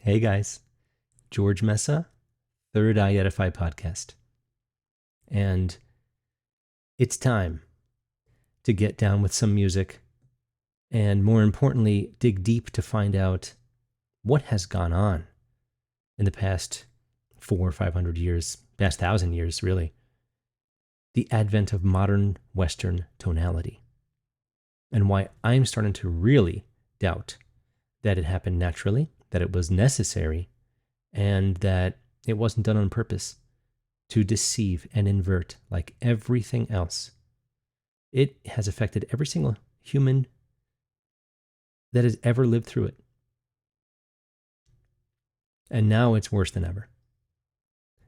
Hey guys, George Mesa, Third Eye Edify podcast. And it's time to get down with some music and, more importantly, dig deep to find out what has gone on in the past 400 or 500 years, past 1,000 years, really. The advent of modern Western tonality, and why I'm starting to really doubt that it happened naturally, that it was necessary, and that it wasn't done on purpose to deceive and invert like everything else. It has affected every single human that has ever lived through it. And now it's worse than ever.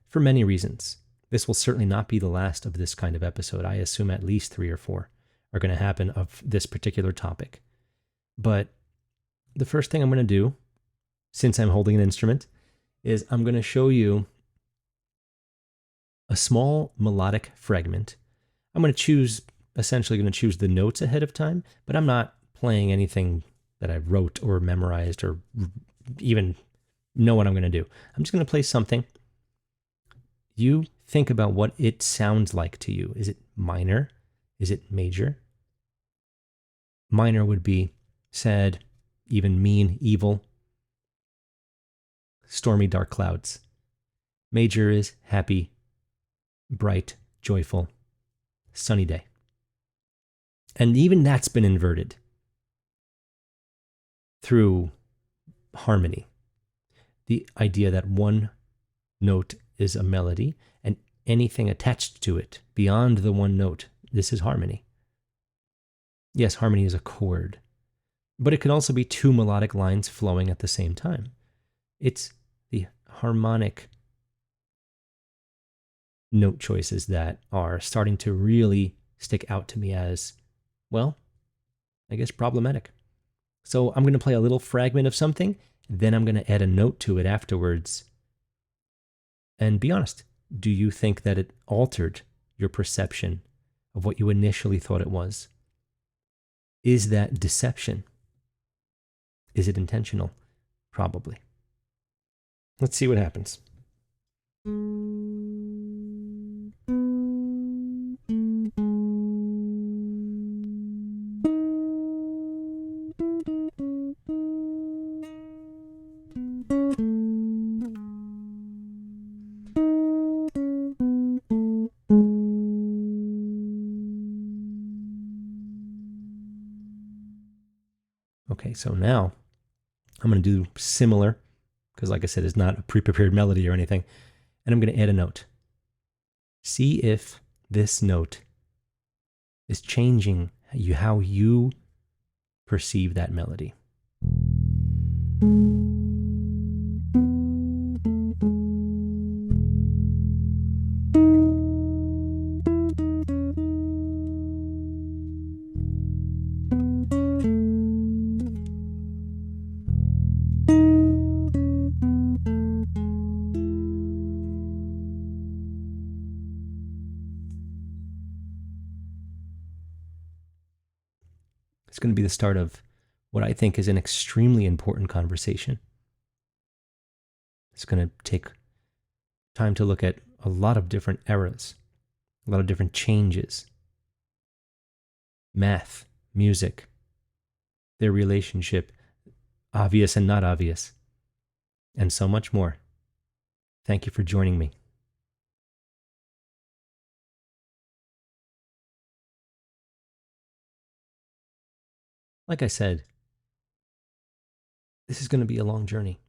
For many reasons. This will certainly not be the last of this kind of episode. I assume at least 3 or 4 are going to happen of this particular topic. But the first thing I'm going to do, since I'm holding an instrument, is I'm going to show you a small melodic fragment. I'm essentially going to choose the notes ahead of time, but I'm not playing anything that I wrote or memorized or even know what I'm going to do. I'm just going to play something. You think about what it sounds like to you. Is it minor? Is it major? Minor would be sad, even mean, evil, stormy, dark clouds. Major is happy, bright, joyful, sunny day. And even that's been inverted through harmony. The idea that one note is a melody and anything attached to it beyond the one note, this is harmony. Yes, harmony is a chord, but it can also be 2 melodic lines flowing at the same time. It's the harmonic note choices that are starting to really stick out to me as, well, I guess problematic. So I'm going to play a little fragment of something, then I'm going to add a note to it afterwards. And be honest, do you think that it altered your perception of what you initially thought it was? Is that deception? Is it intentional? Probably. Let's see what happens. Okay, so now I'm going to do similar, because like I said, it's not a pre-prepared melody or anything, and I'm going to add a note. See if this note is changing how you perceive that melody. It's going to be the start of what I think is an extremely important conversation. It's going to take time to look at a lot of different eras, a lot of different changes, math, music, their relationship, obvious and not obvious, and so much more. Thank you for joining me. Like I said, this is going to be a long journey.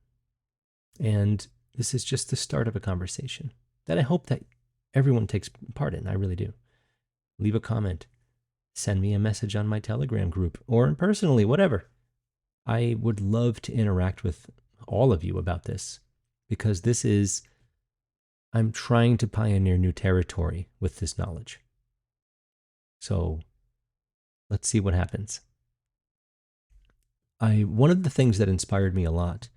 And this is just the start of a conversation that I hope that everyone takes part in. I really do. Leave a comment. Send me a message on my Telegram group or personally, whatever. I would love to interact with all of you about this because I'm trying to pioneer new territory with this knowledge. So let's see what happens. One of the things that inspired me a lot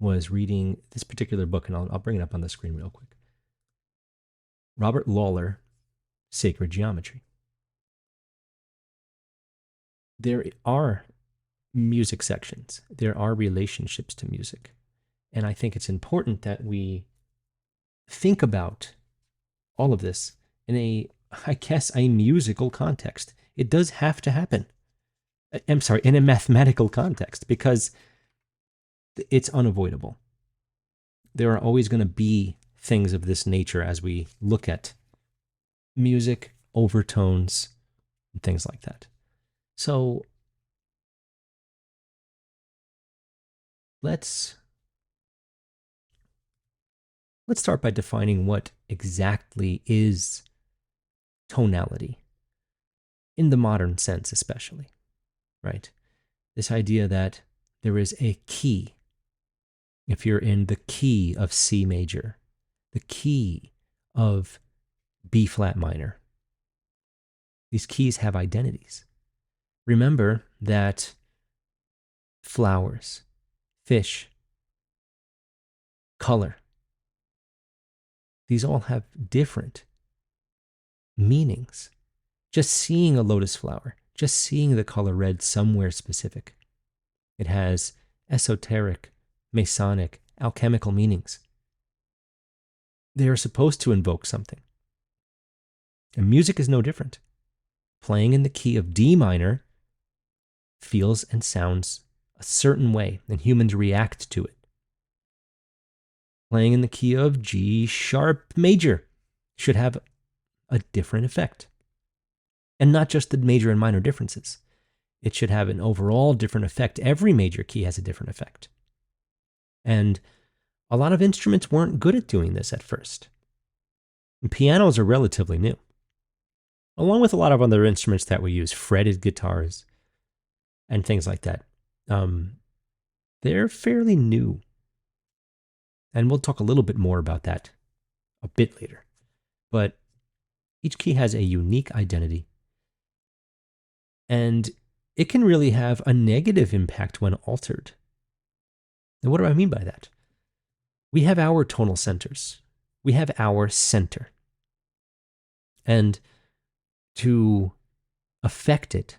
was reading this particular book, and I'll bring it up on the screen real quick. Robert Lawler, Sacred Geometry. There are music sections. There are relationships to music. And I think it's important that we think about all of this in a musical context. It does have to happen. I'm sorry, in a mathematical context, because it's unavoidable. There are always going to be things of this nature as we look at music, overtones, and things like that. So let's start by defining what exactly is tonality, in the modern sense especially, right? This idea that there is a key. If you're in the key of C major, the key of B flat minor, these keys have identities. Remember that flowers, fish, color, these all have different meanings. Just seeing a lotus flower, just seeing the color red somewhere specific, it has esoteric, Masonic, alchemical meanings. They are supposed to invoke something. And music is no different. Playing in the key of D minor feels and sounds a certain way, and humans react to it. Playing in the key of G sharp major should have a different effect. And not just the major and minor differences. It should have an overall different effect. Every major key has a different effect. And a lot of instruments weren't good at doing this at first. And pianos are relatively new, along with a lot of other instruments that we use, fretted guitars and things like that. They're fairly new. And we'll talk a little bit more about that a bit later. But each key has a unique identity. And it can really have a negative impact when altered. And what do I mean by that? We have our tonal centers. We have our center. And to affect it,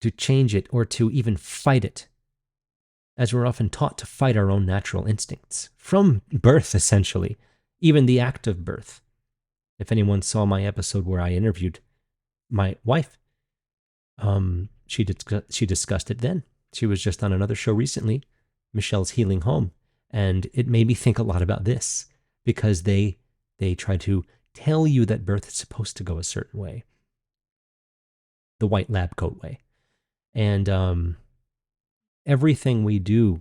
to change it, or to even fight it, as we're often taught to fight our own natural instincts, from birth essentially, even the act of birth. If anyone saw my episode where I interviewed my wife, she discussed it then. She was just on another show recently, Michelle's Healing Home, and it made me think a lot about this, because they try to tell you that birth is supposed to go a certain way, the white lab coat way. And everything we do,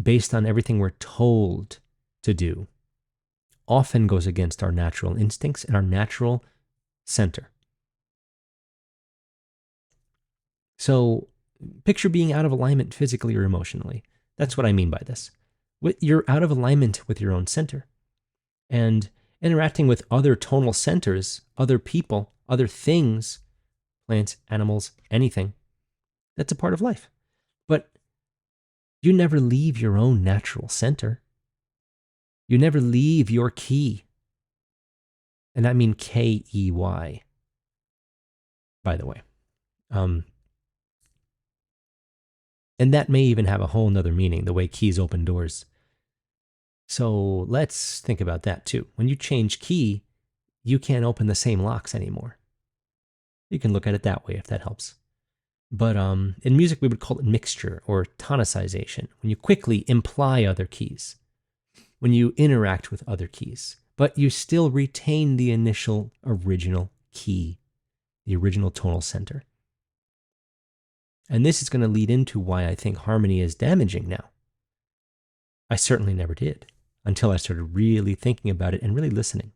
based on everything we're told to do, often goes against our natural instincts and our natural center. So picture being out of alignment physically or emotionally. That's what I mean by this. You're out of alignment with your own center. And interacting with other tonal centers, other people, other things, plants, animals, anything, that's a part of life. But you never leave your own natural center. You never leave your key. And I mean K-E-Y, by the way. And that may even have a whole nother meaning, the way keys open doors. So let's think about that too. When you change key, you can't open the same locks anymore. You can look at it that way if that helps. But in music, we would call it mixture or tonicization, when you quickly imply other keys, when you interact with other keys, but you still retain the initial original key, the original tonal center. And this is going to lead into why I think harmony is damaging now. I certainly never did, until I started really thinking about it and really listening.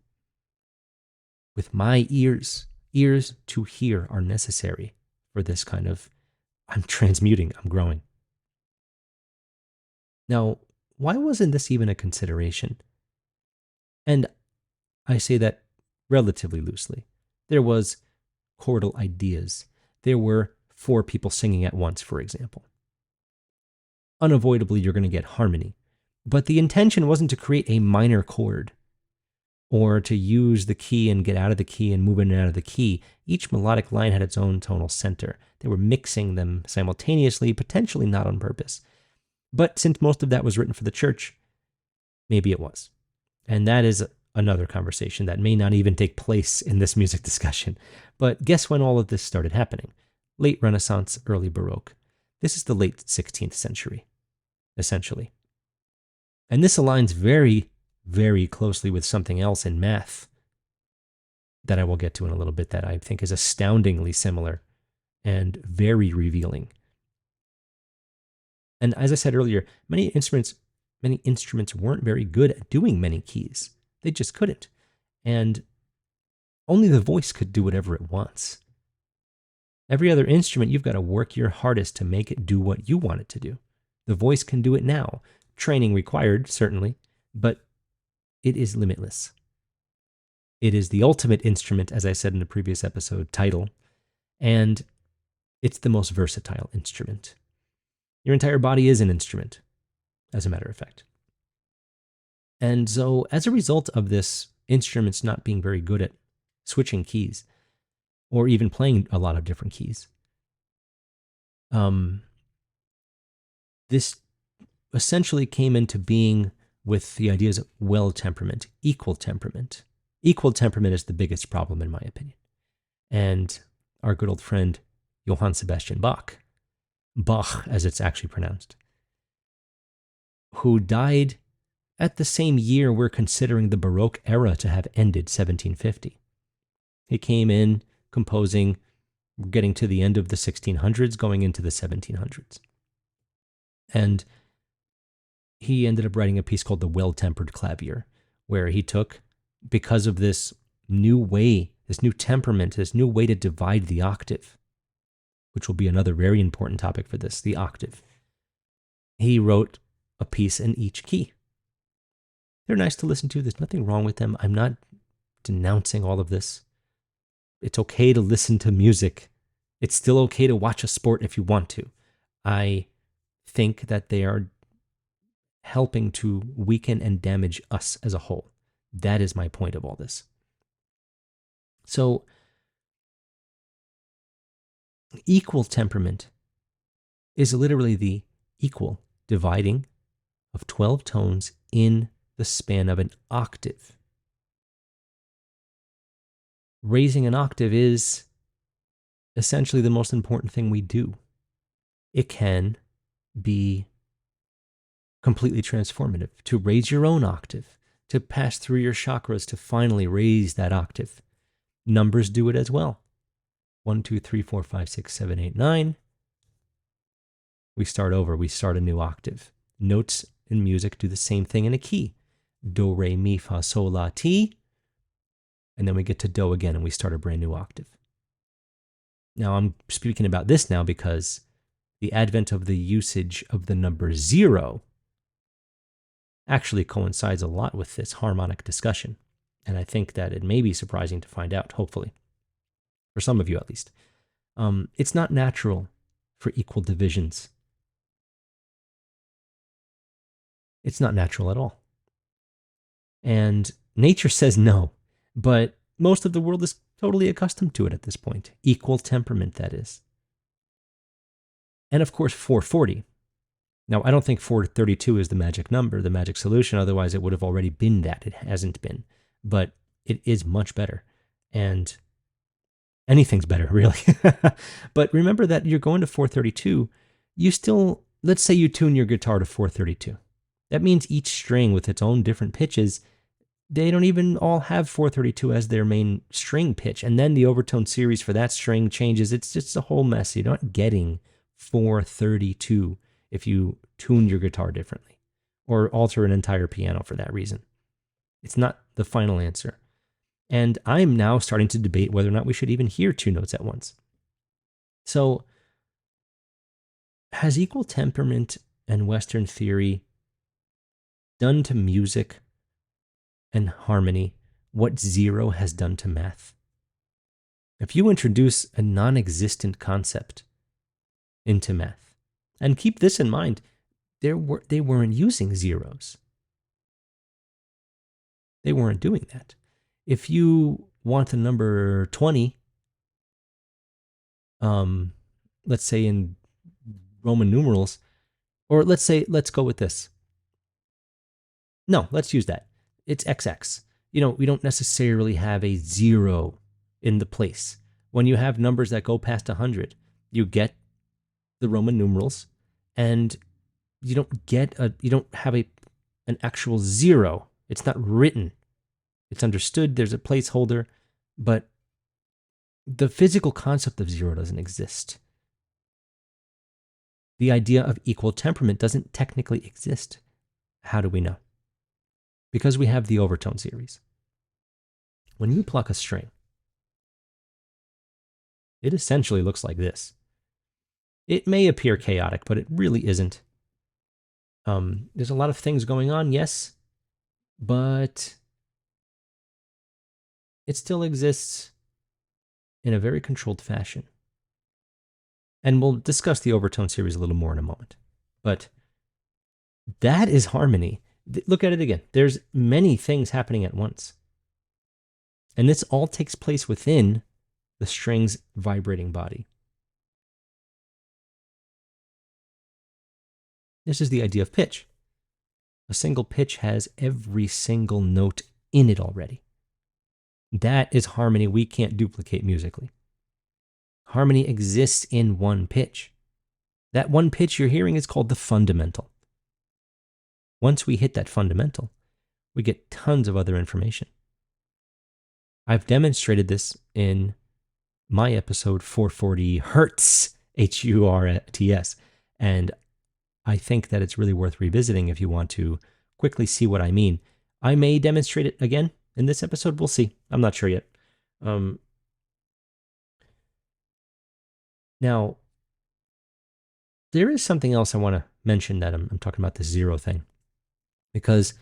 With my ears to hear are necessary for this kind of, I'm transmuting, I'm growing. Now, why wasn't this even a consideration? And I say that relatively loosely. There was chordal ideas. There were 4 people singing at once, for example. Unavoidably, you're going to get harmony. But the intention wasn't to create a minor chord or to use the key and get out of the key and move in and out of the key. Each melodic line had its own tonal center. They were mixing them simultaneously, potentially not on purpose. But since most of that was written for the church, maybe it was. And that is another conversation that may not even take place in this music discussion. But guess when all of this started happening? Late Renaissance, early Baroque. This is the late 16th century, essentially. And this aligns very, very closely with something else in math that I will get to in a little bit that I think is astoundingly similar and very revealing. And as I said earlier, many instruments weren't very good at doing many keys. They just couldn't. And only the voice could do whatever it wants. Every other instrument, you've got to work your hardest to make it do what you want it to do. The voice can do it now. Training required, certainly, but it is limitless. It is the ultimate instrument, as I said in the previous episode title, and it's the most versatile instrument. Your entire body is an instrument, as a matter of fact. And so, as a result of this instruments not being very good at switching keys, or even playing a lot of different keys, this essentially came into being with the ideas of well temperament, equal temperament. Equal temperament is the biggest problem, in my opinion. And our good old friend, Johann Sebastian Bach, as it's actually pronounced, who died at the same year we're considering the Baroque era to have ended, 1750. He came in composing, getting to the end of the 1600s, going into the 1700s. And he ended up writing a piece called The Well-Tempered Clavier, where he took, because of this new way, this new temperament, this new way to divide the octave, which will be another very important topic for this, the octave. He wrote a piece in each key. They're nice to listen to. There's nothing wrong with them. I'm not denouncing all of this. It's okay to listen to music. It's still okay to watch a sport if you want to. I think that they are helping to weaken and damage us as a whole. That is my point of all this. So, equal temperament is literally the equal dividing of 12 tones in the span of an octave. Raising an octave is essentially the most important thing we do. It can be completely transformative to raise your own octave, to pass through your chakras to finally raise that octave. Numbers do it as well. 1, 2, 3, 4, 5, 6, 7, 8, 9. We start over. We start a new octave. Notes in music do the same thing in a key. Do, re, mi, fa, sol, la, ti. And then we get to do again and we start a brand new octave. Now I'm speaking about this now because the advent of the usage of the number 0 actually coincides a lot with this harmonic discussion. And I think that it may be surprising to find out, hopefully, for some of you at least. It's not natural for equal divisions. It's not natural at all. And nature says no, but most of the world is totally accustomed to it at this point. Equal temperament, that is. And of course, 440. Now, I don't think 432 is the magic number, the magic solution. Otherwise, it would have already been that. It hasn't been. But it is much better. And anything's better, really. But remember that you're going to 432. You still, let's say you tune your guitar to 432. That means each string with its own different pitches, they don't even all have 432 as their main string pitch. And then the overtone series for that string changes. It's just a whole mess. You're not getting 432 if you tune your guitar differently or alter an entire piano for that reason. It's not the final answer. And I'm now starting to debate whether or not we should even hear two notes at once. So, has equal temperament and Western theory done to music and harmony what 0 has done to math? If you introduce a non-existent concept into math, and keep this in mind, they weren't using zeros. They weren't doing that. If you want the number 20, let's say in Roman numerals, Or let's go with this. No, let's use that. It's XX. We don't necessarily have a 0 in the place. When you have numbers that go past 100, you get the Roman numerals, and you don't have an actual 0. It's not written. It's understood. There's a placeholder, but the physical concept of 0 doesn't exist. The idea of equal temperament doesn't technically exist. How do we know? Because we have the overtone series. When you pluck a string, it essentially looks like this. It may appear chaotic, but it really isn't. There's a lot of things going on, yes, but it still exists in a very controlled fashion. And we'll discuss the overtone series a little more in a moment. But that is harmony. Look at it again. There's many things happening at once. And this all takes place within the string's vibrating body. This is the idea of pitch. A single pitch has every single note in it already. That is harmony we can't duplicate musically. Harmony exists in one pitch. That one pitch you're hearing is called the fundamental. Once we hit that fundamental, we get tons of other information. I've demonstrated this in my episode 440 Hertz, H-U-R-T-S, and I think that it's really worth revisiting if you want to quickly see what I mean. I may demonstrate it again in this episode. We'll see. I'm not sure yet. Now, there is something else I want to mention that I'm talking about this 0 thing, because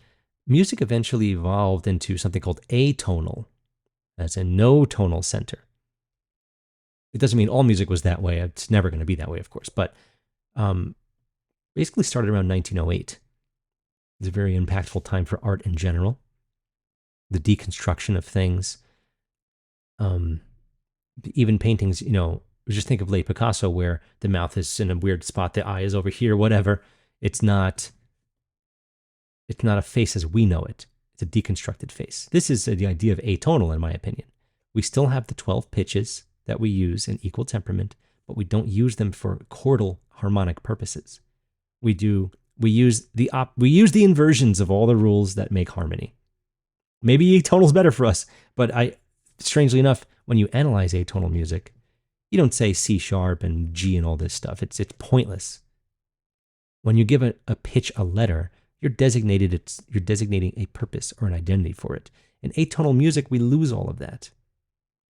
music eventually evolved into something called atonal, as in no tonal center. It doesn't mean all music was that way. It's never going to be that way, of course, but basically started around 1908. It's a very impactful time for art in general. The deconstruction of things. Even paintings, just think of late Picasso, where the mouth is in a weird spot, the eye is over here, whatever. It's not a face as we know it. It's a deconstructed face. This is the idea of atonal, in my opinion. We still have the 12 pitches that we use in equal temperament, but we don't use them for chordal harmonic purposes. We use the inversions of all the rules that make harmony. Maybe atonal is better for us, but strangely enough, when you analyze atonal music, you don't say C sharp and G and all this stuff. It's pointless. When you give a pitch a letter, you're designating a purpose or an identity for it. In atonal music, we lose all of that.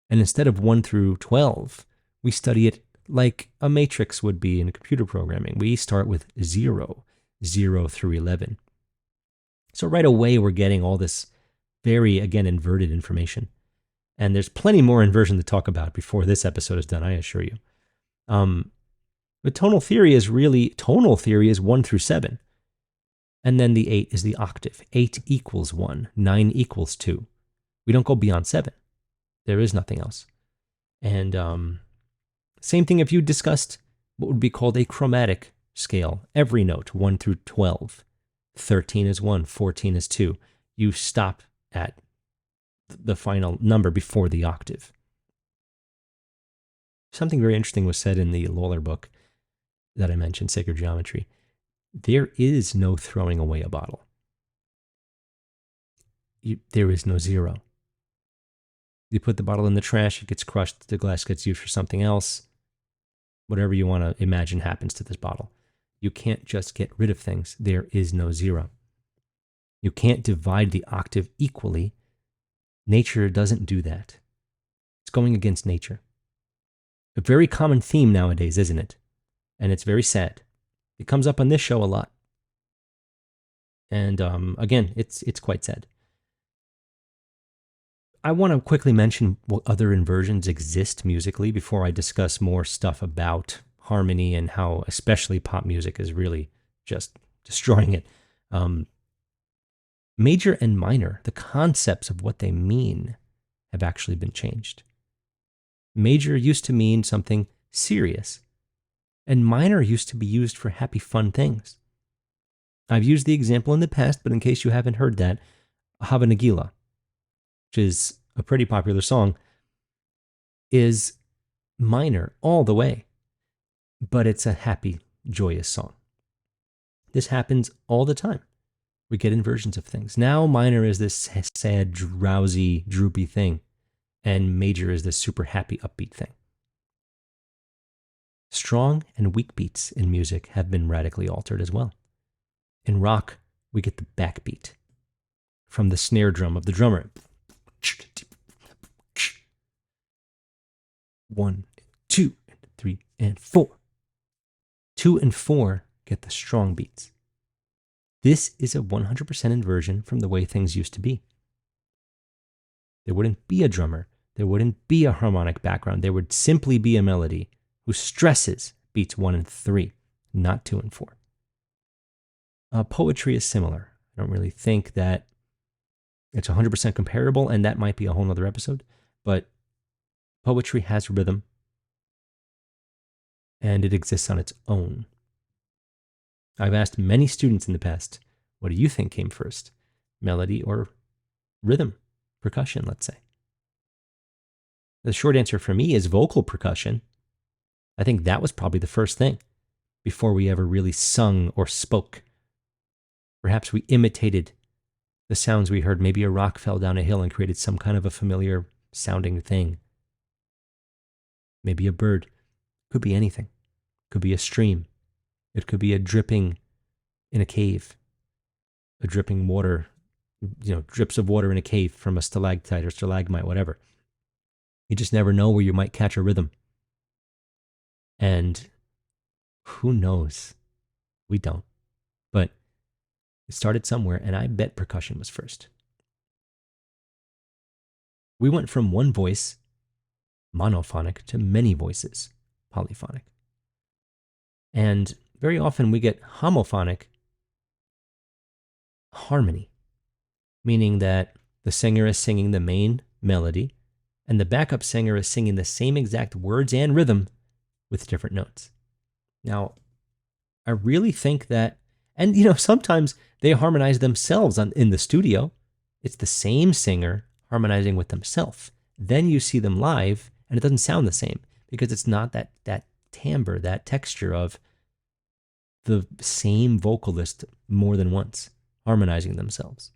And instead of 1 through 12, we study it like a matrix would be in computer programming. We start with 0 through 11. So right away, we're getting all this very, again, inverted information. And there's plenty more inversion to talk about before this episode is done, I assure you. But tonal theory is 1 through 7. And then the 8 is the octave. 8 equals 1, 9 equals 2. We don't go beyond 7. There is nothing else. And same thing if you discussed what would be called a chromatic scale. Every note, 1 through 12. 13 is 1, 14 is 2. You stop at the final number before the octave. Something very interesting was said in the Lawler book that I mentioned, Sacred Geometry. There is no throwing away a bottle. There is no 0. You put the bottle in the trash, it gets crushed, the glass gets used for something else. Whatever you want to imagine happens to this bottle. You can't just get rid of things. There is no 0. You can't divide the octave equally. Nature doesn't do that. It's going against nature. A very common theme nowadays, isn't it? And it's very sad. It comes up on this show a lot. And again, it's quite sad. I want to quickly mention what other inversions exist musically before I discuss more stuff about harmony and how especially pop music is really just destroying it. Major and minor, the concepts of what they mean have actually been changed. Major used to mean something serious, And minor used to be used for happy, fun things. I've used the example in the past, but in case you haven't heard that, Hava Nagila, which is a pretty popular song, is minor all the way, but it's a happy, joyous song. This happens all the time. We get inversions of things. Now minor is this sad, drowsy, droopy thing, and major is this super happy, upbeat thing. Strong and weak beats in music have been radically altered as well. In rock, we get the backbeat from the snare drum of the drummer. 1, 2, 3, and 4. 2 and 4 get the strong beats. This is a 100% inversion from the way things used to be. There wouldn't be a drummer. There wouldn't be a harmonic background. There would simply be a melody who stresses beats 1 and 3, not 2 and 4. Poetry is similar. I don't really think that it's 100% comparable, and that might be a whole nother episode, but poetry has rhythm, and it exists on its own. I've asked many students in the past, what do you think came first, melody or rhythm, percussion, let's say? The short answer for me is vocal percussion. I think that was probably the first thing before we ever really sung or spoke. Perhaps we imitated the sounds we heard. Maybe a rock fell down a hill and created some kind of a familiar sounding thing. Maybe a bird. Could be anything. Could be a stream. It could be a dripping in a cave. A dripping water, drips of water in a cave from a stalactite or stalagmite, whatever. You just never know where you might catch a rhythm. And who knows? We don't. But it started somewhere, and I bet percussion was first. We went from one voice, monophonic, to many voices, polyphonic. And very often we get homophonic, harmony, meaning that the singer is singing the main melody, and the backup singer is singing the same exact words and rhythm with different notes. Now, I really think that, and sometimes they harmonize themselves in the studio. It's the same singer harmonizing with themselves. Then you see them live, and it doesn't sound the same because it's not that timbre, that texture of the same vocalist more than once harmonizing themselves.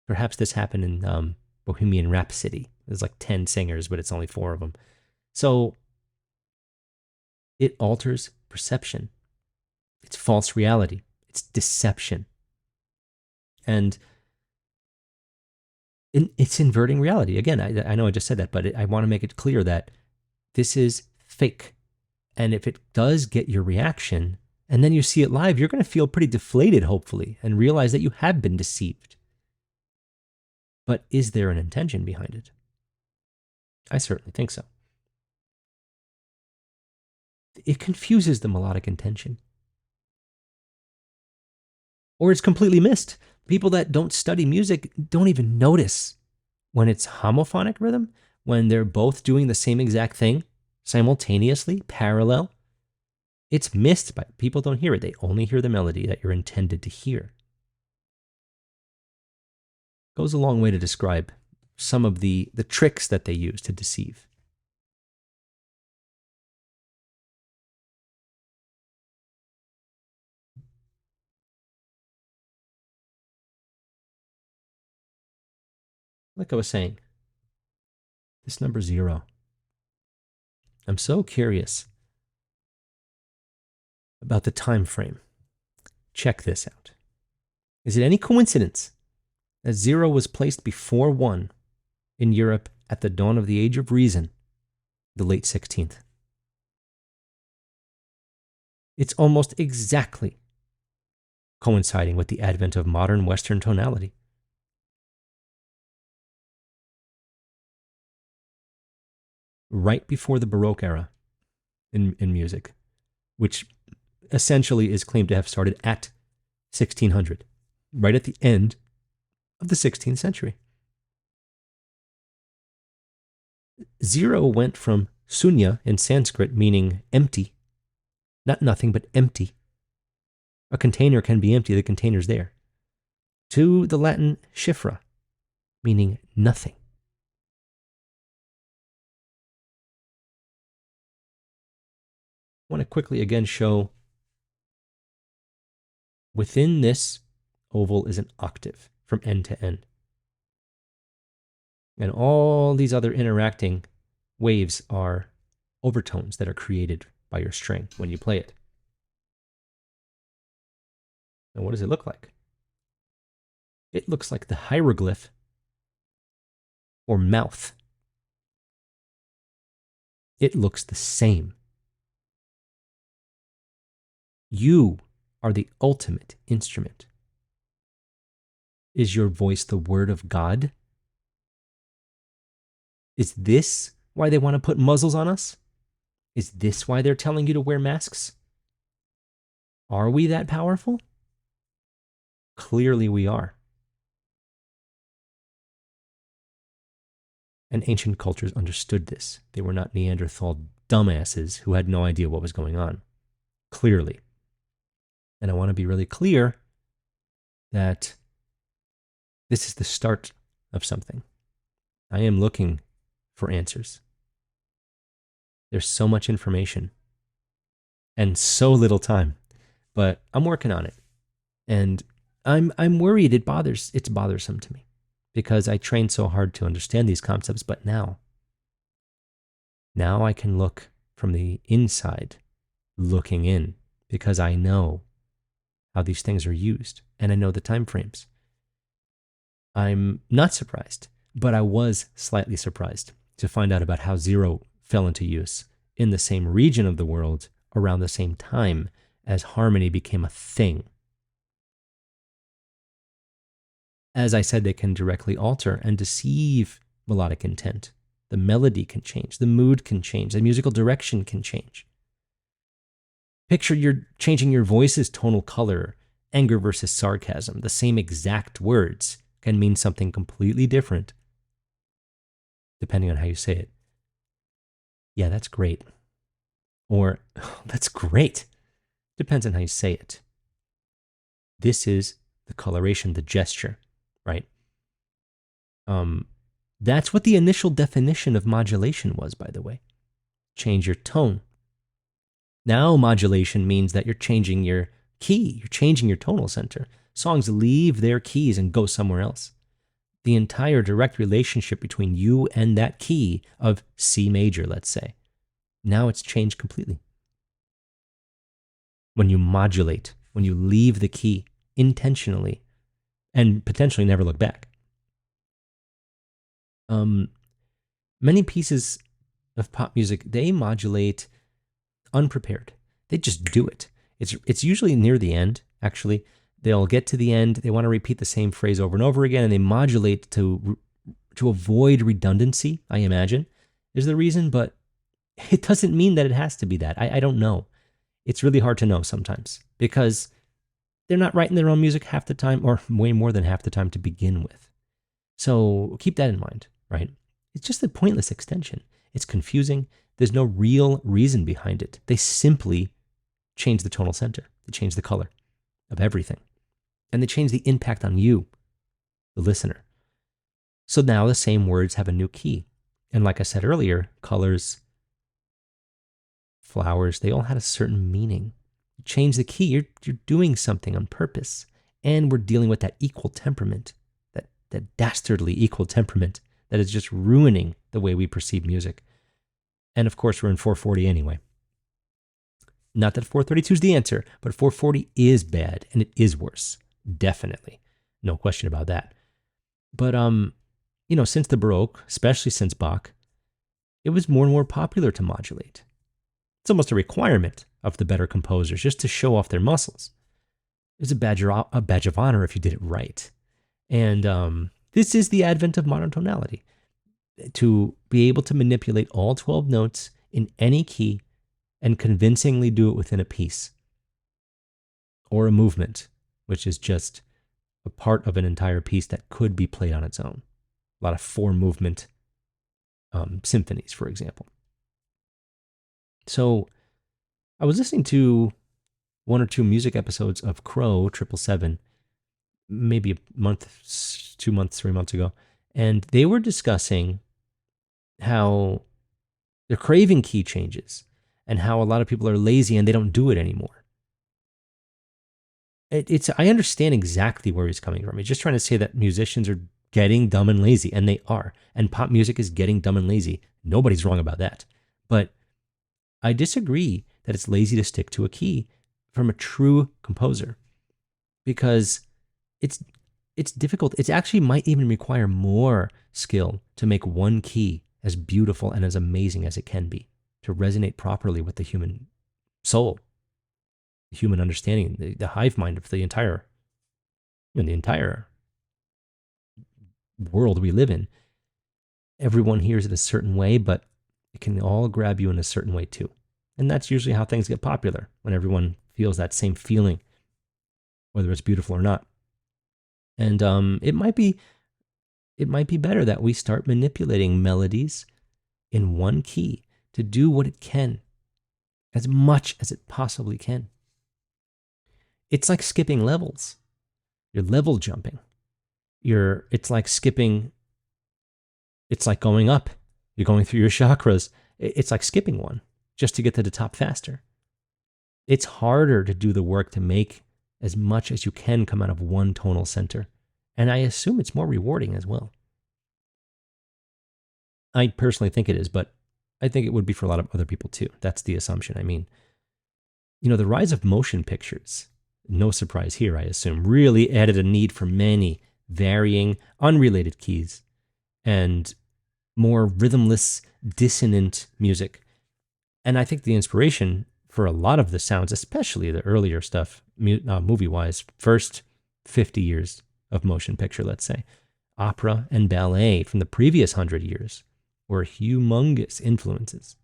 Perhaps this happened in Bohemian Rhapsody. There's like 10 singers, but it's only 4 of them. So it alters perception. It's false reality. It's deception. And it's inverting reality. Again, I know I just said that, but I want to make it clear that this is fake. And if it does get your reaction, and then you see it live, you're going to feel pretty deflated, hopefully, and realize that you have been deceived. But is there an intention behind it? I certainly think so. It confuses the melodic intention. Or it's completely missed. People that don't study music don't even notice when it's homophonic rhythm, when they're both doing the same exact thing simultaneously, parallel. It's missed by people. Don't hear it. They only hear the melody that you're intended to hear. Goes a long way to describe some of the tricks that they use to deceive. Like I was saying, this number 0. I'm so curious about the time frame. Check this out. Is it any coincidence that 0 was placed before 1 in Europe at the dawn of the Age of Reason, the late 16th? It's almost exactly coinciding with the advent of modern Western tonality. Right before the Baroque era in music, which essentially is claimed to have started at 1600, right at the end of the 16th century. 0 went from sunya in Sanskrit, meaning empty, Not nothing, but empty. A container can be empty, the container's there. To the Latin chiffra, meaning nothing. I want to quickly again show within this oval is an octave from end to end. And all these other interacting waves are overtones that are created by your string when you play it. And what does it look like? It looks like the hieroglyph or mouth. It looks the same. You are the ultimate instrument. Is your voice the word of God? Is this why they want to put muzzles on us? Is this why they're telling you to wear masks? Are we that powerful? Clearly we are. And ancient cultures understood this. They were not Neanderthal dumbasses who had no idea what was going on. Clearly. And I want to be really clear that this is the start of something. I am looking for answers. There's so much information and so little time, but I'm working on it. And I'm worried it's bothersome to me because I trained so hard to understand these concepts, but now I can look from the inside looking in because I know how these things are used and I know the time frames. I'm not surprised, but I was slightly surprised to find out about how zero fell into use in the same region of the world around the same time as harmony became a thing. As I said, they can directly alter and deceive melodic intent. The melody can change, the mood can change, the musical direction can change. Picture you're changing your voice's tonal color, anger versus sarcasm. The same exact words can mean something completely different depending on how you say it. Yeah, that's great. Or, oh, that's great. Depends on how you say it. This is the coloration, the gesture, right? That's what the initial definition of modulation was, by the way. Change your tone. Now modulation means that you're changing your key, you're changing your tonal center. Songs leave their keys and go somewhere else. The entire direct relationship between you and that key of C major, let's say, now it's changed completely. When you modulate, when you leave the key intentionally and potentially never look back. Many pieces of pop music, they modulate unprepared. They just do it. It's usually near the end, actually. They'll get to the end, they want to repeat the same phrase over and over again, and they modulate to avoid redundancy, I imagine, is the reason, but it doesn't mean that it has to be that. I don't know. It's really hard to know sometimes because they're not writing their own music half the time, or way more than half the time to begin with. So keep that in mind, right? It's just a pointless extension. It's confusing. There's no real reason behind it. They simply change the tonal center. They change the color of everything. And they change the impact on you, the listener. So now the same words have a new key. And like I said earlier, colors, flowers, they all had a certain meaning. You change the key, you're doing something on purpose. And we're dealing with that equal temperament, that dastardly equal temperament that is just ruining the way we perceive music. And of course, we're in 440 anyway. Not that 432 is the answer, but 440 is bad and it is worse. Definitely. No question about that. But, since the Baroque, especially since Bach, it was more and more popular to modulate. It's almost a requirement of the better composers just to show off their muscles. It was a badge of honor if you did it right. And this is the advent of monotonality. To be able to manipulate all 12 notes in any key and convincingly do it within a piece or a movement, which is just a part of an entire piece that could be played on its own. A lot of four-movement symphonies, for example. So I was listening to one or two music episodes of Crow 777, maybe a month, 2 months, 3 months ago, and they were discussing how they're craving key changes and how a lot of people are lazy and they don't do it anymore. I understand exactly where he's coming from. He's just trying to say that musicians are getting dumb and lazy, and they are. And pop music is getting dumb and lazy. Nobody's wrong about that. But I disagree that it's lazy to stick to a key from a true composer, because it's difficult. It actually might even require more skill to make one key as beautiful and as amazing as it can be, to resonate properly with the human soul, the human understanding, the hive mind of the entire world we live in. Everyone hears it a certain way, but it can all grab you in a certain way too. And that's usually how things get popular, when everyone feels that same feeling, whether it's beautiful or not. And it might be better that we start manipulating melodies in one key to do what it can, as much as it possibly can. It's like skipping levels. You're level jumping. It's like skipping. It's like going up. You're going through your chakras. It's like skipping one just to get to the top faster. It's harder to do the work to make as much as you can come out of one tonal center. And I assume it's more rewarding as well. I personally think it is, but I think it would be for a lot of other people too. That's the assumption. I mean, the rise of motion pictures, no surprise here, I assume, really added a need for many varying, unrelated keys and more rhythmless, dissonant music. And I think the inspiration for a lot of the sounds, especially the earlier stuff, movie-wise, first 50 years of motion picture, let's say, opera and ballet from the previous 100 years were humongous influences.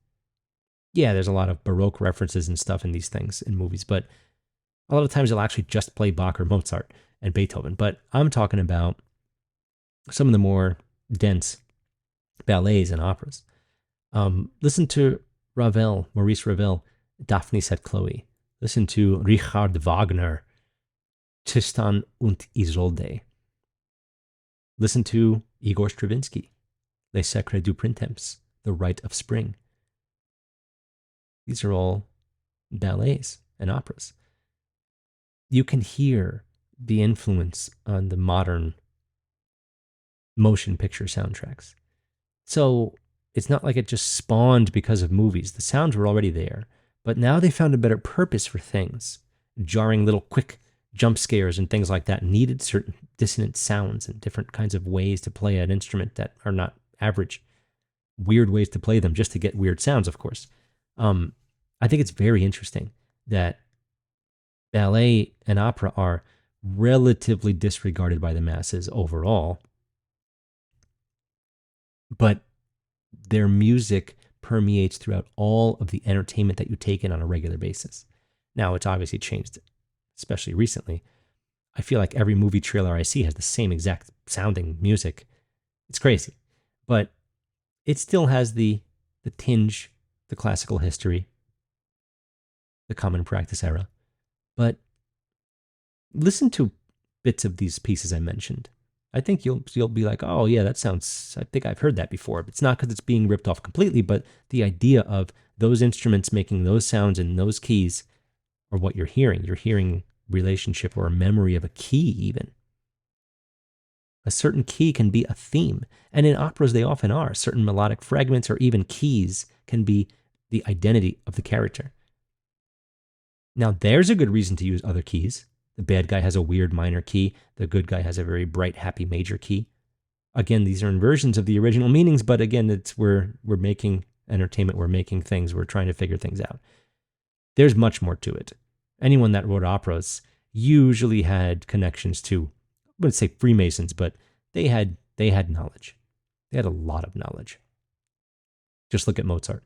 Yeah, there's a lot of Baroque references and stuff in these things in movies, but a lot of times they'll actually just play Bach or Mozart and Beethoven. But I'm talking about some of the more dense ballets and operas. Listen to Maurice Ravel, Daphne Said Chloe. Listen to Richard Wagner, Tristan und Isolde. Listen to Igor Stravinsky, Les Secrets du Printemps, The Rite of Spring. These are all ballets and operas. You can hear the influence on the modern motion picture soundtracks. So it's not like it just spawned because of movies. The sounds were already there, but now they found a better purpose for things. Jarring little quick jump scares and things like that needed certain dissonant sounds and different kinds of ways to play an instrument that are not average. Weird ways to play them just to get weird sounds, of course. I think it's very interesting that ballet and opera are relatively disregarded by the masses overall, but their music permeates throughout all of the entertainment that you take in on a regular basis. Now, it's obviously changed, especially recently. I feel like every movie trailer I see has the same exact sounding music. It's crazy. But it still has the tinge, the classical history, the common practice era. But listen to bits of these pieces I mentioned. I think you'll be like, oh yeah, I think I've heard that before. But it's not because it's being ripped off completely, but the idea of those instruments making those sounds in those keys are what you're hearing. You're hearing relationship or a memory of a key even. A certain key can be a theme. And in operas, they often are. Certain melodic fragments or even keys can be the identity of the character. Now, there's a good reason to use other keys. The bad guy has a weird minor key. The good guy has a very bright, happy major key. Again, these are inversions of the original meanings, but again, we're making entertainment, we're making things, we're trying to figure things out. There's much more to it. Anyone that wrote operas usually had connections to, I wouldn't say Freemasons, but they had knowledge. They had a lot of knowledge. Just look at Mozart.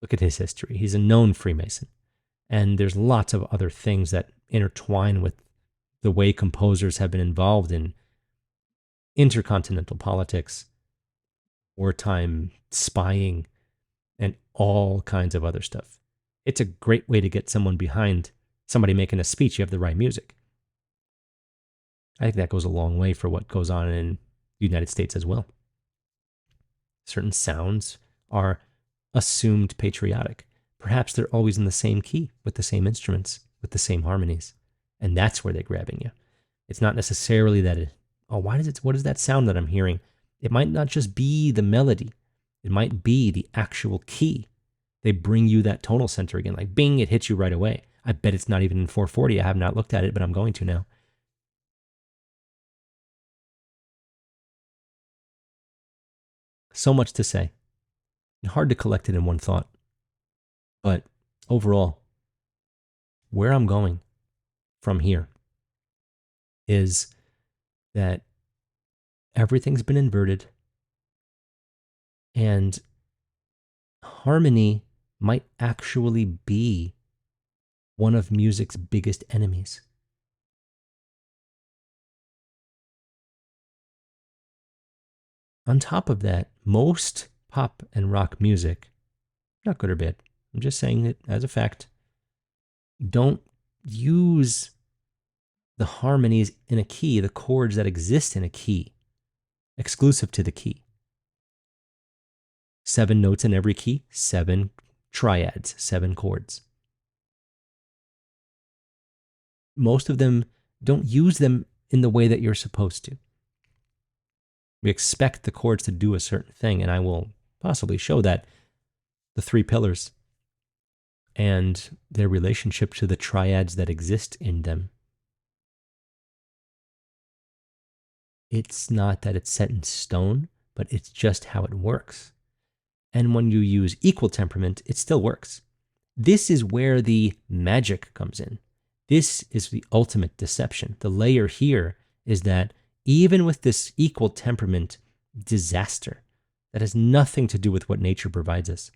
Look at his history. He's a known Freemason. And there's lots of other things that intertwine with the way composers have been involved in intercontinental politics, wartime spying, and all kinds of other stuff. It's a great way to get someone behind somebody making a speech. You have the right music. I think that goes a long way for what goes on in the United States as well. Certain sounds are assumed patriotic. Perhaps they're always in the same key, with the same instruments, with the same harmonies. And that's where they're grabbing you. It's not necessarily that, what is that sound that I'm hearing? It might not just be the melody. It might be the actual key. They bring you that tonal center again, like bing, it hits you right away. I bet it's not even in 440. I have not looked at it, but I'm going to now. So much to say. Hard to collect it in one thought. But overall, where I'm going from here is that everything's been inverted, and harmony might actually be one of music's biggest enemies. On top of that, most pop and rock music, not good or bad, I'm just saying it as a fact, don't use the harmonies in a key, the chords that exist in a key, exclusive to the key. 7 notes in every key, 7 triads, 7 chords. Most of them don't use them in the way that you're supposed to. We expect the chords to do a certain thing, and I will possibly show that the 3 pillars and their relationship to the triads that exist in them. It's not that it's set in stone, but it's just how it works. And when you use equal temperament, it still works. This is where the magic comes in. This is the ultimate deception. The layer here is that even with this equal temperament disaster that has nothing to do with what nature provides us,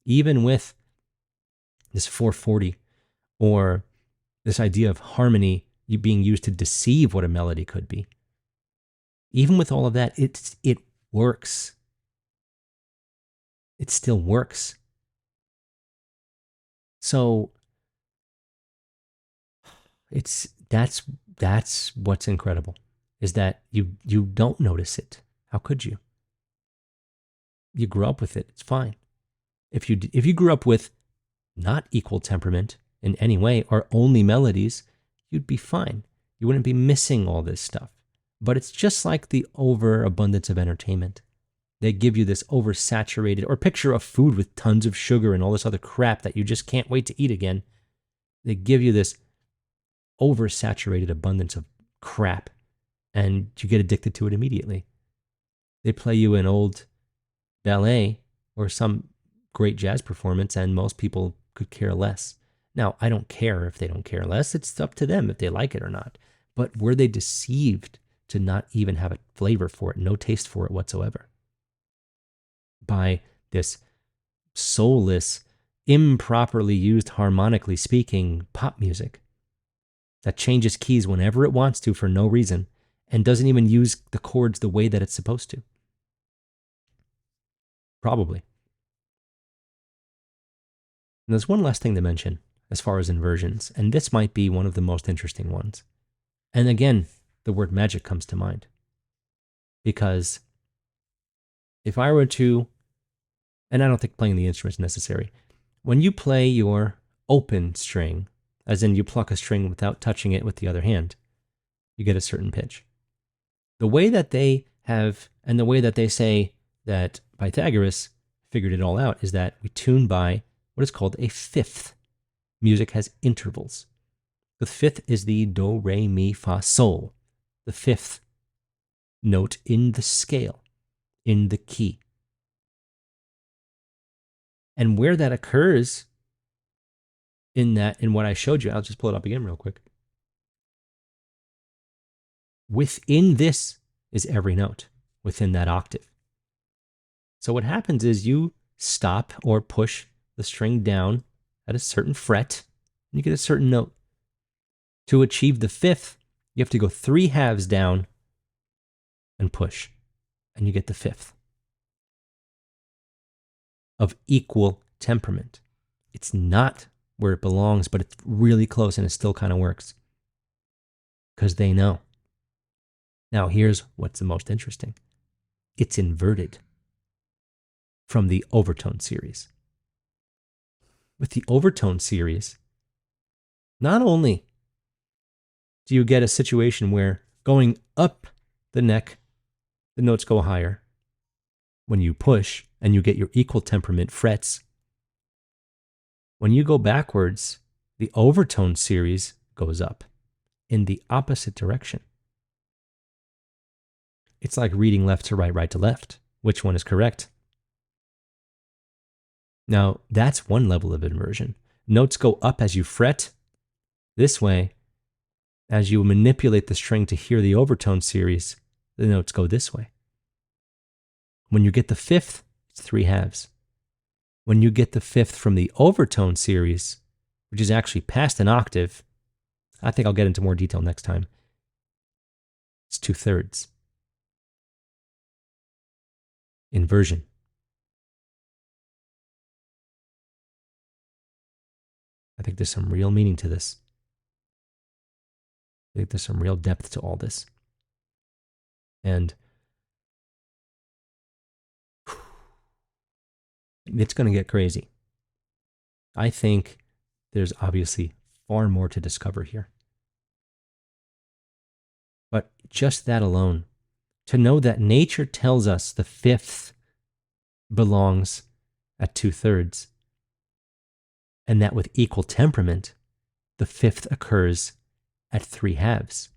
even with this 440 or this idea of harmony being used to deceive what a melody could be, even with all of that, it works. It still works. So that's what's incredible, is that you don't notice it. How could you? You grew up with it. It's fine. If you grew up with not equal temperament in any way or only melodies, you'd be fine. You wouldn't be missing all this stuff. But it's just like the overabundance of entertainment. They give you this oversaturated, or picture a food with tons of sugar and all this other crap that you just can't wait to eat again. They give you this oversaturated abundance of crap, and you get addicted to it immediately. They play you an old ballet or some great jazz performance, and most people could care less. Now, I don't care if they don't care less. It's up to them if they like it or not. But were they deceived to not even have a flavor for it, no taste for it whatsoever, by this soulless, improperly used, harmonically speaking, pop music that changes keys whenever it wants to for no reason and doesn't even use the chords the way that it's supposed to? Probably. And there's one last thing to mention as far as inversions, and this might be one of the most interesting ones. And again, the word magic comes to mind. Because if I were to, and I don't think playing the instrument is necessary, when you play your open string, as in you pluck a string without touching it with the other hand, you get a certain pitch. The way that they have, and the way that they say that Pythagoras figured it all out, is that we tune by what is called a fifth. Music has intervals. The fifth is the do, re, mi, fa, sol. The fifth note in the scale, in the key. And where that occurs in what I showed you, I'll just pull it up again real quick. Within this is every note, within that octave. So what happens is you stop or push the string down at a certain fret, and you get a certain note. To achieve the fifth, you have to go 3 halves down and push, and you get the fifth of equal temperament. It's not where it belongs, but it's really close and it still kind of works because they know. Now, here's what's the most interesting. It's inverted from the overtone series. With the overtone series, not only do you get a situation where going up the neck, the notes go higher when you push and you get your equal temperament frets. When you go backwards, the overtone series goes up in the opposite direction. It's like reading left to right, right to left. Which one is correct? Now, that's one level of inversion. Notes go up as you fret. This way, as you manipulate the string to hear the overtone series, the notes go this way. When you get the fifth, it's 3/2. When you get the fifth from the overtone series, which is actually past an octave, I think I'll get into more detail next time, it's 2/3. Inversion. I think there's some real meaning to this. I think there's some real depth to all this. And it's going to get crazy. I think there's obviously far more to discover here. But just that alone, to know that nature tells us the fifth belongs at 2/3, and that with equal temperament, the fifth occurs at 3/2.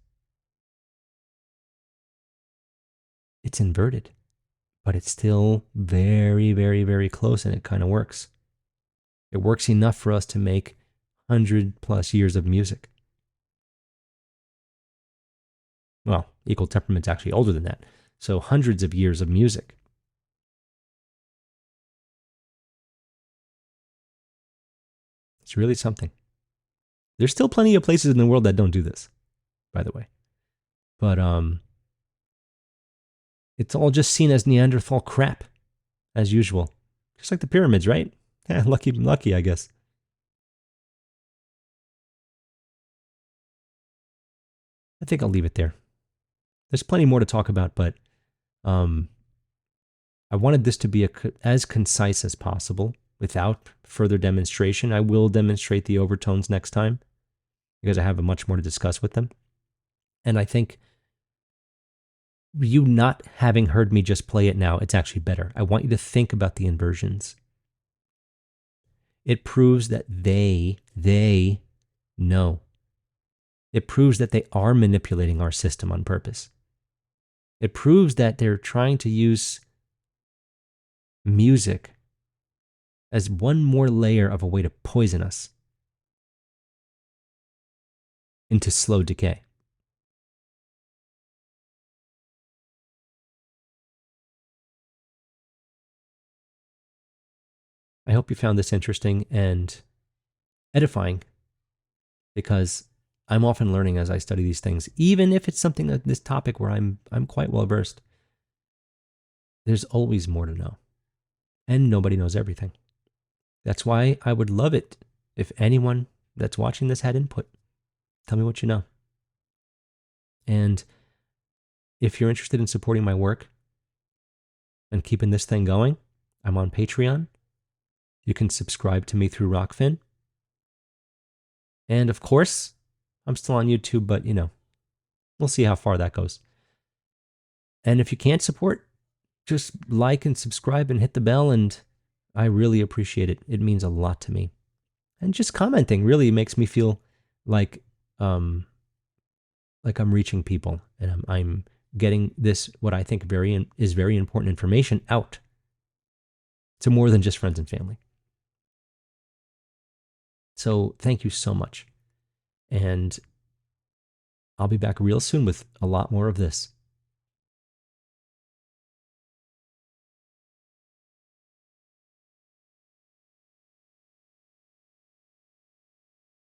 It's inverted, but it's still very, very, very close, and it kind of works. It works enough for us to make 100+ years of music. Well, equal temperament's actually older than that, so hundreds of years of music. It's really something. There's still plenty of places in the world that don't do this, by the way. But it's all just seen as Neanderthal crap, as usual. Just like the pyramids, right? Yeah, lucky, I guess. I think I'll leave it there. There's plenty more to talk about, but I wanted this to be as concise as possible without further demonstration. I will demonstrate the overtones next time because I have much more to discuss with them. And I think you not having heard me just play it now, it's actually better. I want you to think about the inversions. It proves that they know. It proves that they are manipulating our system on purpose. It proves that they're trying to use music as one more layer of a way to poison us into slow decay. I hope you found this interesting and edifying, because I'm often learning as I study these things, even if it's something like this topic where I'm quite well versed. There's always more to know, and nobody knows everything. That's why I would love it if anyone that's watching this had input. Tell me what you know. And if you're interested in supporting my work and keeping this thing going, I'm on Patreon. You can subscribe to me through Rockfin. And of course, I'm still on YouTube, but we'll see how far that goes. And if you can't support, just like and subscribe and hit the bell, and I really appreciate it. It means a lot to me. And just commenting really makes me feel like I'm reaching people, and I'm getting this, what I think is very important information, out to more than just friends and family. So thank you so much. And I'll be back real soon with a lot more of this.